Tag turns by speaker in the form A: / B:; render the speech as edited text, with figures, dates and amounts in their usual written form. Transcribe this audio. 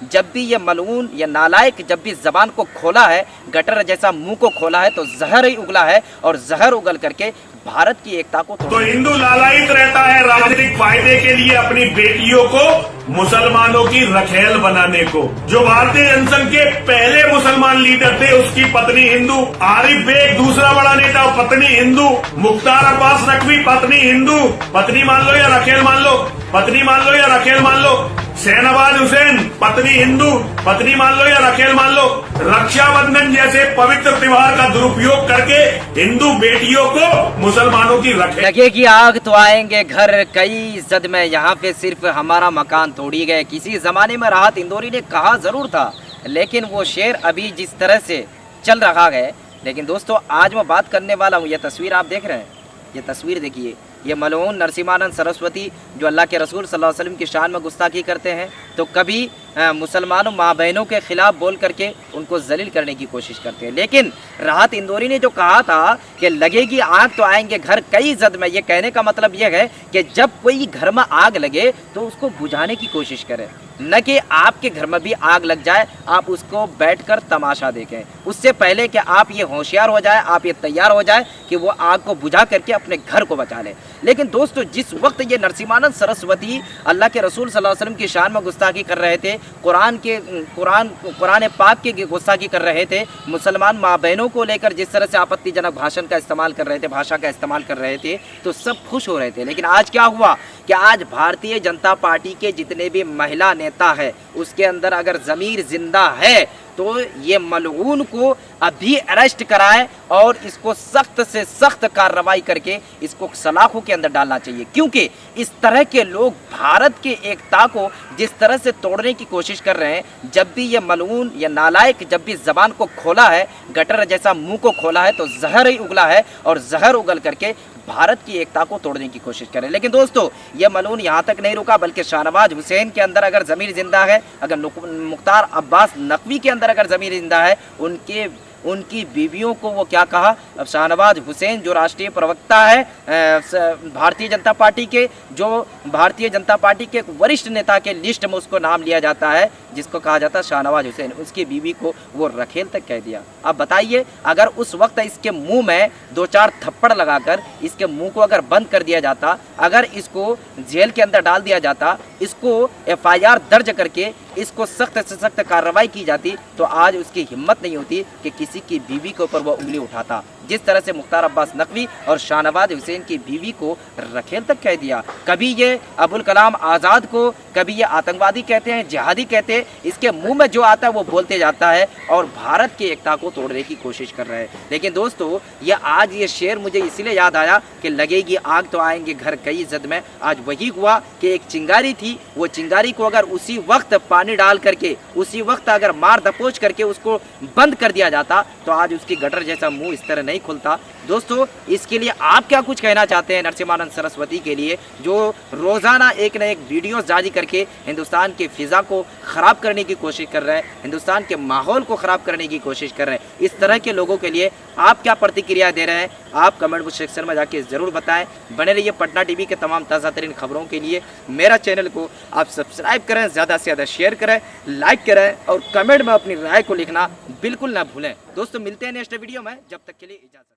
A: जब भी ये मलऊन या नालायक जब भी जबान को खोला है, गटर जैसा मुंह को खोला है, तो जहर ही उगला है और जहर उगल करके भारत की एकता को
B: तो हिंदू लालायित रहता है राजनीतिक फायदे के लिए अपनी बेटियों को मुसलमानों की रखेल बनाने को। जो भारतीय जनसंघ के पहले मुसलमान लीडर थे उसकी पत्नी हिंदू, आरिफ बेग दूसरा बड़ा नेता पत्नी हिंदू, मुख्तार अब्बास नकवी पत्नी हिंदू, पत्नी मान लो या रखेल मान लो, पत्नी मान लो या रखेल मान लो, शहनवाज हुसैन पत्नी हिंदू, पत्नी मान लो या रखेल मान लो। रक्षाबंधन जैसे पवित्र त्योहार का दुरुपयोग करके हिंदू बेटियों को मुसलमानों की रखेल।
A: लगेगी आग तो आएंगे घर कई इज्जत में, यहाँ पे सिर्फ हमारा मकान तोड़ी गए। किसी जमाने में राहत इंदौरी ने कहा जरूर था, लेकिन वो शेर अभी जिस तरह से चल रहा है। लेकिन दोस्तों आज मैं बात करने वाला हूँ, ये तस्वीर आप देख रहे हैं, ये तस्वीर देखिए, ये मलऊन नरसिम्हानंद सरस्वती जो अल्लाह के रसूल सल्लल्लाहु अलैहि वसल्लम की शान में गुस्ताखी करते हैं, तो कभी मुसलमानों माँ बहनों के खिलाफ बोल करके उनको जलील करने की कोशिश करते हैं। लेकिन राहत इंदौरी ने जो कहा था कि लगेगी आग तो आएंगे घर कई जद में, ये कहने का मतलब यह है कि जब कोई घर में आग लगे तो उसको बुझाने की कोशिश करें, न कि आपके घर में भी आग लग जाए आप उसको बैठकर तमाशा देखें। उससे पहले कि आप ये होशियार हो जाए, आप ये तैयार हो जाए कि वो आग को बुझा करके अपने घर को बचा ले। लेकिन दोस्तों जिस वक्त ये नरसिम्हानंद सरस्वती अल्लाह के रसूल सल्लल्लाहु अलैहि वसल्लम की शान में गुस्ताखी कर रहे थे, कुरान पाक की गुस्ताखी कर रहे थे, मुसलमान माँ बहनों को लेकर जिस तरह से आपत्तिजनक भाषण का इस्तेमाल कर रहे थे, भाषा का इस्तेमाल कर रहे थे, तो सब खुश हो रहे थे। लेकिन आज क्या हुआ कि आज भारतीय जनता पार्टी के जितने भी महिला नेता है उसके अंदर अगर ज़मीर जिंदा है तो ये मलऊन को अभी अरेस्ट कराए और इसको सख्त से सख्त कार्रवाई करके इसको सलाखों के अंदर डालना चाहिए। क्योंकि इस तरह के लोग भारत के एकता को जिस तरह से तोड़ने की कोशिश कर रहे हैं, जब भी ये मलऊन या नालायक जब भी जबान को खोला है, गटर जैसा मुंह को खोला है, तो जहर ही उगला है और जहर उगल करके भारत की एकता को तोड़ने की कोशिश करें। लेकिन दोस्तों ये मलून यहाँ तक नहीं रुका, बल्कि शाहनवाज हुसैन के अंदर अगर ज़मीर जिंदा है, अगर मुख्तार अब्बास नकवी के अंदर अगर ज़मीर जिंदा है, उनकी बीवियों को वो क्या कहा। अब शाहनवाज हुसैन जो राष्ट्रीय प्रवक्ता है भारतीय जनता पार्टी के, जो भारतीय जनता पार्टी के एक वरिष्ठ नेता के लिस्ट में उसको नाम लिया जाता है, जिसको कहा जाता है शाहनवाज हुसैन, उसकी बीवी को वो रखेल तक कह दिया। अब बताइए अगर उस वक्त इसके मुंह में 2-4 थप्पड़ लगाकर इसके मुंह को अगर बंद कर दिया जाता, अगर इसको जेल के अंदर डाल दिया जाता, इसको FIR दर्ज करके इसको सख्त से सख्त कार्रवाई की जाती, तो आज उसकी हिम्मत नहीं होती कि किसी की बीवी के ऊपर वो उंगली उठाता। जिस तरह से मुख्तार अब्बास नकवी और शाहनवाज हुसैन की बीवी को रखेल तक कह दिया। कभी ये अबुल कलाम आज़ाद को, कभी ये आतंकवादी कहते हैं, जिहादी कहते हैं, इसके मुंह में जो आता है वो बोलते जाता है और भारत की एकता को तोड़ने की कोशिश कर रहे हैं। लेकिन दोस्तों ये आज ये शेर मुझे इसलिए याद आया कि लगेगी आग तो आएंगे घर कई इज्जत में। आज वही हुआ कि एक चिंगारी थी, वो चिंगारी को अगर उसी वक्त पानी डाल करके, उसी वक्त अगर मार दपोच करके उसको बंद कर दिया जाता, तो आज उसकी गटर जैसा मुंह इस तरह नहीं खुलता। दोस्तों इसके लिए आप क्या कुछ कहना चाहते हैं नरसिम्हानंद सरस्वती के लिए, जो रोजाना एक न एक वीडियो जारी करके हिंदुस्तान की फिजा को खराब करने की कोशिश कर रहे हैं, हिंदुस्तान के माहौल को खराब करने की कोशिश कर रहे हैं। इस तरह के लोगों के लिए आप क्या प्रतिक्रिया दे रहे हैं, आप कमेंट सेक्शन में जाके जरूर बताएं। बने रहिए पटना टीवी के तमाम ताज़ा तरीन खबरों के लिए। मेरा चैनल को आप सब्सक्राइब करें, ज़्यादा से ज़्यादा शेयर करें, लाइक करें और कमेंट में अपनी राय को लिखना बिल्कुल ना भूलें। दोस्तों मिलते हैं नेक्स्ट वीडियो में, जब तक के लिए इजाज़त।